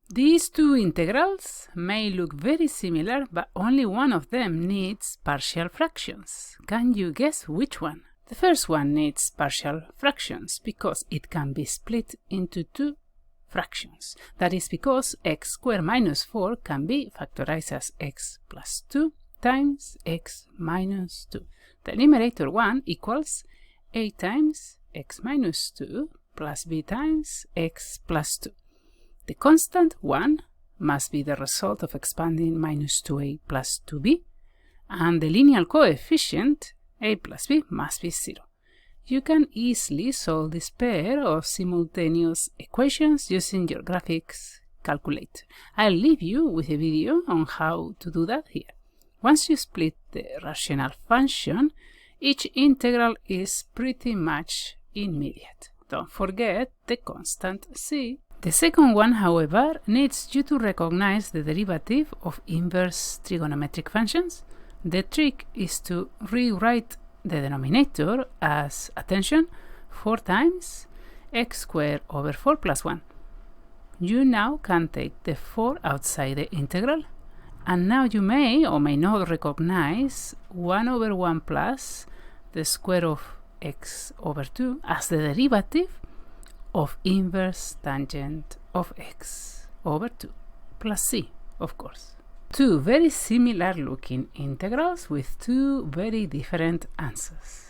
These two integrals may look very similar, but only one of them needs partial fractions. Can you guess which one? The first one needs partial fractions because it can be split into two fractions. That is because x squared minus 4 can be factorized as x plus 2 times x minus 2. The numerator 1 equals a times x minus 2 plus b times x plus 2. The constant 1 must be the result of expanding minus 2a plus 2b, and the linear coefficient a plus b must be 0. You can easily solve this pair of simultaneous equations using your graphics calculator. I'll leave you with a video on how to do that here. Once you split the rational function, each integral is pretty much immediate. Don't forget the constant c. The second one, however, needs you to recognize the derivative of inverse trigonometric functions. The trick is to rewrite the denominator as, attention, 4 times x squared over 4 plus 1. You now can take the 4 outside the integral, and now you may or may not recognize 1 over 1 plus the square of x over 2 as the derivative of inverse tangent of x over 2 plus c, of course. Two very similar looking integrals with two very different answers.